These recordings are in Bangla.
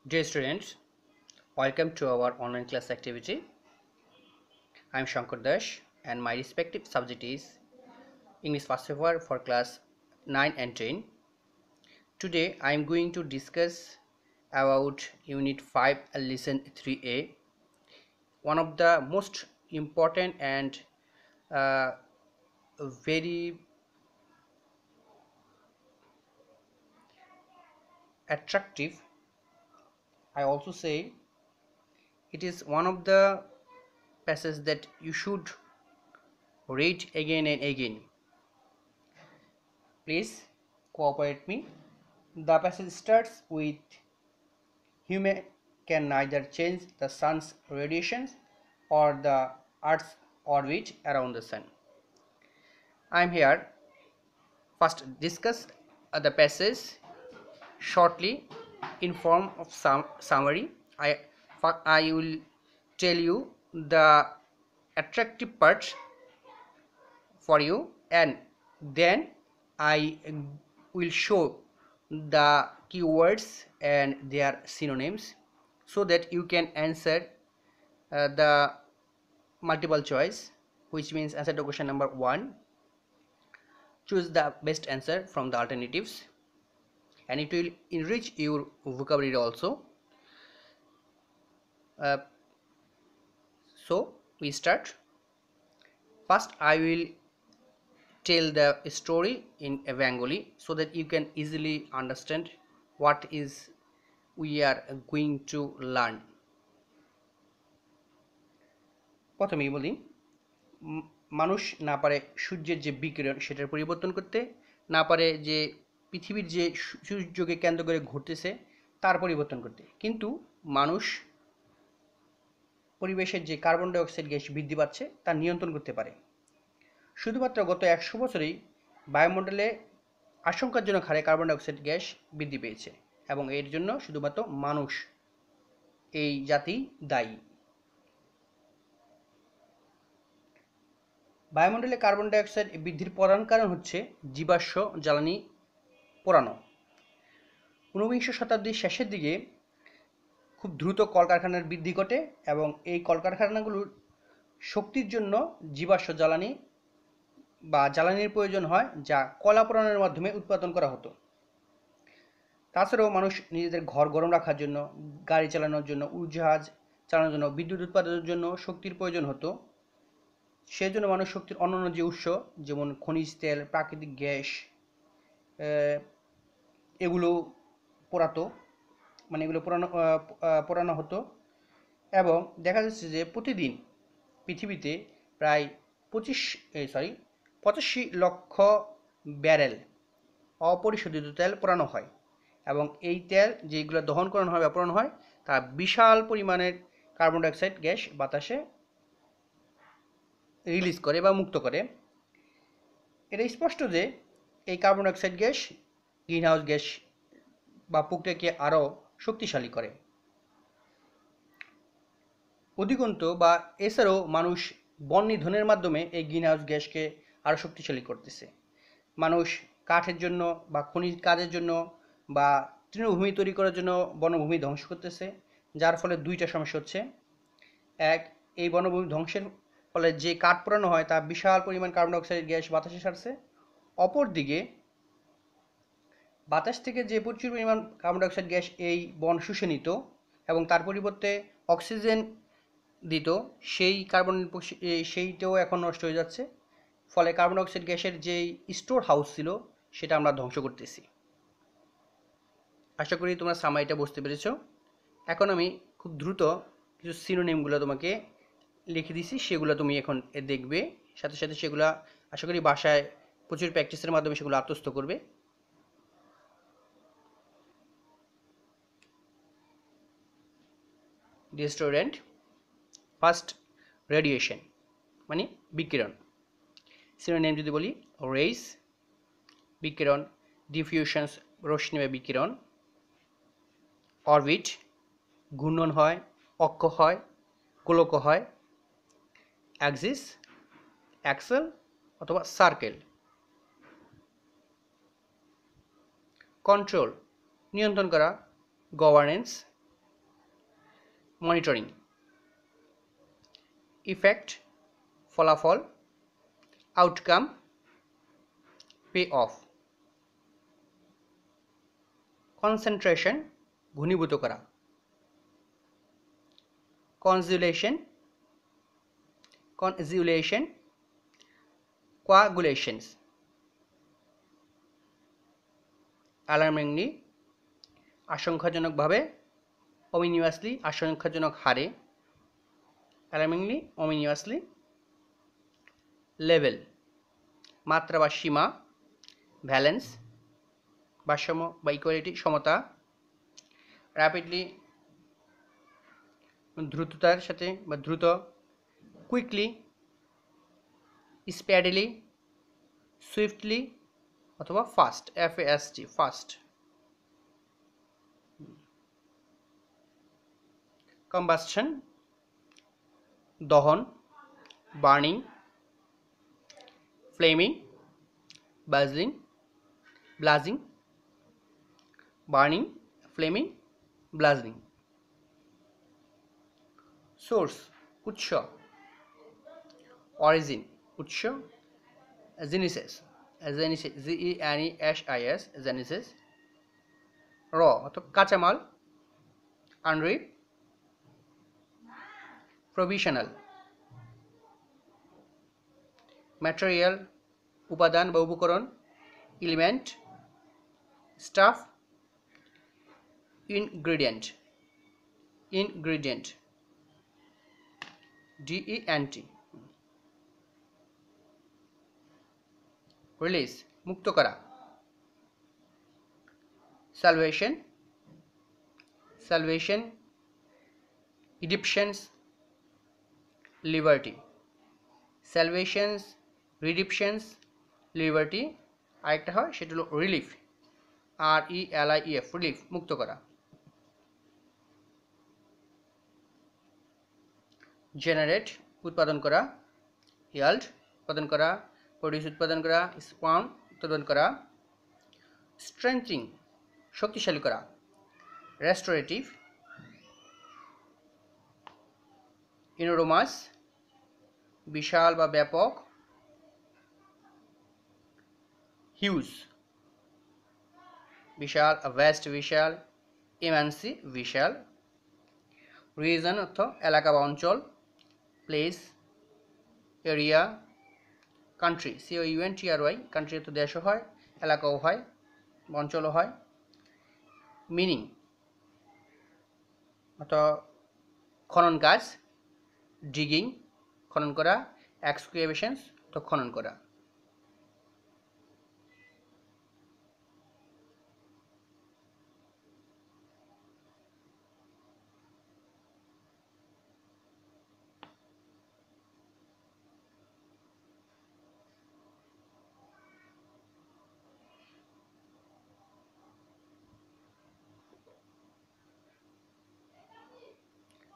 Dear students, welcome to our online class activity. I am Shankar Dash and my respective subject is English First Paper for class 9 and 10. Today I am going to discuss about Unit 5 Lesson 3A, one of the most important and uh, very attractive. I also say it is one of the passages that you should read again and again. Please cooperate me. The passage starts with human can neither change the sun's radiations or the earth's orbit around the sun. I am here first discuss the passage shortly in form of some summary. I will tell you the attractive parts for you, and then I will show the keywords and their synonyms so that you can answer the multiple choice, which means answer to question number 1. Choose the best answer from the alternatives, and it will enrich your vocabulary also. uh, so we start. First I will tell the story in a Bengali so that you can easily understand what is we are going to learn. প্রথমেই বলি, মানুষ না পারে সূর্যের যে বিকিরণ সেটার পরিবর্তন করতে, না পারে যে পৃথিবীর যে সূর্যকে কেন্দ্র করে ঘুরতেছে তার পরিবর্তন করতে, কিন্তু মানুষ পরিবেশের যে কার্বন ডাই অক্সাইড গ্যাস বৃদ্ধি পাচ্ছে তা নিয়ন্ত্রণ করতে পারে। শুধুমাত্র গত 100 বছরেই বায়ুমণ্ডলে আশঙ্কাজনক হারে কার্বন ডাই অক্সাইড গ্যাস বৃদ্ধি পেয়েছে, এবং এর জন্য শুধুমাত্র মানুষ, এই জাতি দায়ী। বায়ুমণ্ডলে কার্বন ডাই অক্সাইড বৃদ্ধির প্রধান কারণ হচ্ছে জীবাশ্ম জ্বালানি পোড়ানো। 19বিংশ শতাব্দীর শেষের দিকে খুব দ্রুত কলকারখানার বৃদ্ধি ঘটে, এবং এই কলকারখানাগুলোর শক্তির জন্য জীবাশ্ম জ্বালানি বা জ্বালানির প্রয়োজন হয়, যা কয়লা পোড়ানোর মাধ্যমে উৎপাদন করা হতো। তাছাড়াও মানুষ নিজেদের ঘর গরম রাখার জন্য, গাড়ি চালানোর জন্য, উড়োজাহাজ চালানোর জন্য, বিদ্যুৎ উৎপাদনের জন্য শক্তির প্রয়োজন হতো। সেজন্য মানুষ শক্তির অন্যান্য যে উৎস, যেমন খনিজ তেল, প্রাকৃতিক গ্যাস, এগুলো পোড়াতো, মানে এগুলো পোড়ানো হতো। এবং দেখা যাচ্ছে যে প্রতিদিন পৃথিবীতে প্রায় 85 লক্ষ ব্যারেল অপরিশোধিত তেল পোড়ানো হয়, এবং এই তেল যেগুলো দহন করানো হয় বা পোড়ানো হয় তা বিশাল পরিমাণের কার্বন ডাই অক্সাইড গ্যাস বাতাসে রিলিজ করে বা মুক্ত করে। এটা স্পষ্ট যে এই carbon dioxide gas greenhouse gas বা প্রক্রিয়াকে আরও শক্তিশালী করে। অধিকন্তু বা এছাড়াও মানুষ বন নিধনের মাধ্যমে এই গ্রিন হাউস গ্যাসকে আরও শক্তিশালী করতেছে। মানুষ কাঠের জন্য বা খনিজ কাজের জন্য বা তৃণভূমি তৈরি করার জন্য বনভূমি ধ্বংস করতেছে, যার ফলে দুইটা সমস্যা হচ্ছে। এক, এই বনভূমি ধ্বংসের ফলে যে কাঠ পোড়ানো হয় তা বিশাল পরিমাণ কার্বন ডাই অক্সাইড গ্যাস বাতাসে ছাড়ছে। অপরদিকে বাতাস থেকে যে প্রচুর পরিমাণ কার্বন ডাই অক্সাইড গ্যাস এই বন শুষে নিত এবং তার পরিবর্তে অক্সিজেন দিত, সেইটাও এখন নষ্ট হয়ে যাচ্ছে। ফলে কার্বন ডাই অক্সাইড গ্যাসের যেই স্টোর হাউস ছিল সেটা আমরা ধ্বংস করতেছি। আশা করি তোমরা সামারিটা বুঝতে পেরেছ। এখন আমি খুব দ্রুত কিছু সিনোনিমগুলো তোমাকে লিখে দিছি, সেগুলো তুমি এখন দেখবে, সাথে সাথে সেগুলো আশা করি বাসায় প্রচুর প্র্যাকটিসের মাধ্যমে সেগুলো আত্মস্থ করবে। ডিয়ার স্টুডেন্ট, ফার্স্ট রেডিয়েশন মানে বিকিরণ। সিনোনিম যদি বলি, রেইস বিকিরণ, ডিফিউশনস রশ্মি বা বিকিরণ, অরবিট ঘূর্ণন হয়, অক্ষ হয়, গোলক হয়, অ্যাক্সিস অ্যাক্সেল অথবা সার্কেল, কন্ট্রোল নিয়ন্ত্রণ করা, গভর্নেন্স মনিটরিং, ইফেক্ট ফলাফল, আউটকাম পে অফ, কনসেন্ট্রেশন ঘনীভূত করা, কনজুলেশন কোয়াগুলেশনস, অ্যালার্মিংলি আশঙ্কাজনকভাবে, ওমিনিয়াসলি আশঙ্কাজনক হারে, অ্যালার্মিংলি ওমিনিয়াসলি, লেভেল মাত্রা বা সীমা, ভ্যালেন্স ভারসাম্য বা ইকুয়ালিটি সমতা, র্যাপিডলি দ্রুততার সাথে বা দ্রুত, কুইকলি, স্প্যাডিলি, সুইফটলি অথবা ফাস্ট, FAST ফাস্ট, কম্বাসশন দহন, burning, flaming, blazing, burning, flaming, blazing, source উৎস, অরিজিন উৎস, জেনেসিস GENESIS জেনেসিস, র অর্থাৎ কাঁচামাল, আনরিড, প্রভিশনাল, ম্যাটেরিয়াল উপাদান বা উপকরণ, element, stuff, ingredient DENT, release মুক্ত করা, salvation, redemptions, liberty, redemptions, liberty, আরেকটা হয় সেটা হলো রিলিফ, RELIEF, রিলিফ মুক্ত করা, জেনারেট উৎপাদন করা, ইয়াল্ড উৎপাদন করা, প্রডিউস উৎপাদন করা, স্পাউন উৎপাদন করা, স্ট্রেংথেনিং শক্তিশালী করা, রেস্টোরেটিভ, ইনোরমাস বিশাল বা ব্যাপক, হিউজ বিশাল, ভ্যাস্ট বিশাল, ইম্যান্সি বিশাল, রিজন অর্থ এলাকা বা অঞ্চল, place, area, country COUNTRY country তো দেশও হয়, এলাকাও হয়, অঞ্চলও হয়, মিনিং অর্থাৎ খনন কাজ, ডিগিং খনন করা, এক্সক্যাভেশনস তো খনন করা।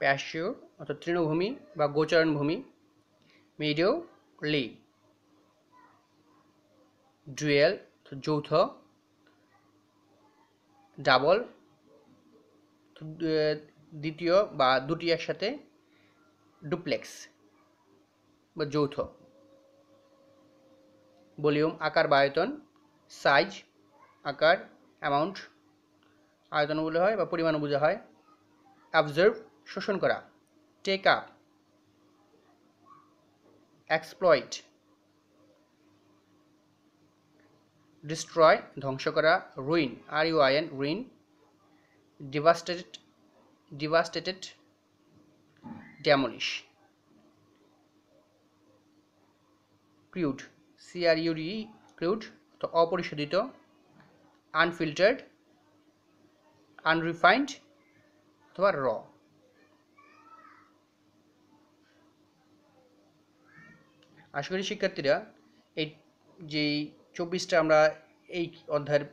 প্যাস্টিউর অর্থাৎ তৃণভূমি বা গোচারণ ভূমি, মিডিও লি, ডুয়েল যৌথ, ডাবল দ্বিতীয় বা দুটি একসাথে, ডুপ্লেক্স বা যৌথ, ভলিউম আকার বা আয়তন, সাইজ আকার, অ্যামাউন্ট আয়তন বলা হয় বা পরিমাণও বোঝা হয়, অবজার্ভ শোষণ করা, টেক আপ, এক্সপ্লয়েট, ডিস্ট্রয় ধ্বংস করা, ruin RUIN ruin, devastated demolish, crude CRUDE crude তো অপরিশোধিত, আনফিল্টার্ড, আনরিফাইন্ড অথবা র। আশা করি শিক্ষার্থীরা এই যেই 24টা আমরা এই অধ্যায়ের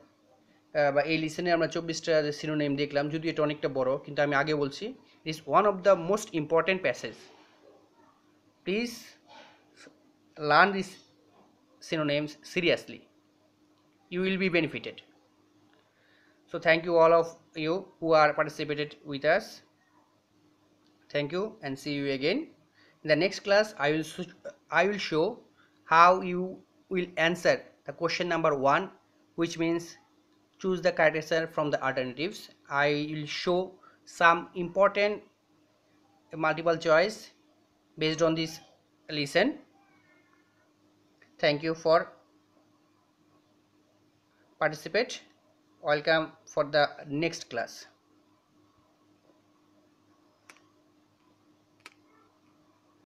বা এই লিসনে আমরা 24টা সিনোনিম দেখলাম, যদি এটা অনেকটা বড়, কিন্তু আমি আগে বলছি is one of the most important passage. Please learn this synonyms seriously, you will be benefited. So thank you all of you who are participated with us. Thank you and see you again. In the next class, I will show how you will answer the question number 1, which means choose the correct answer from the alternatives. I will show some important multiple choice based on this lesson. Thank you for participate. Welcome for the next class.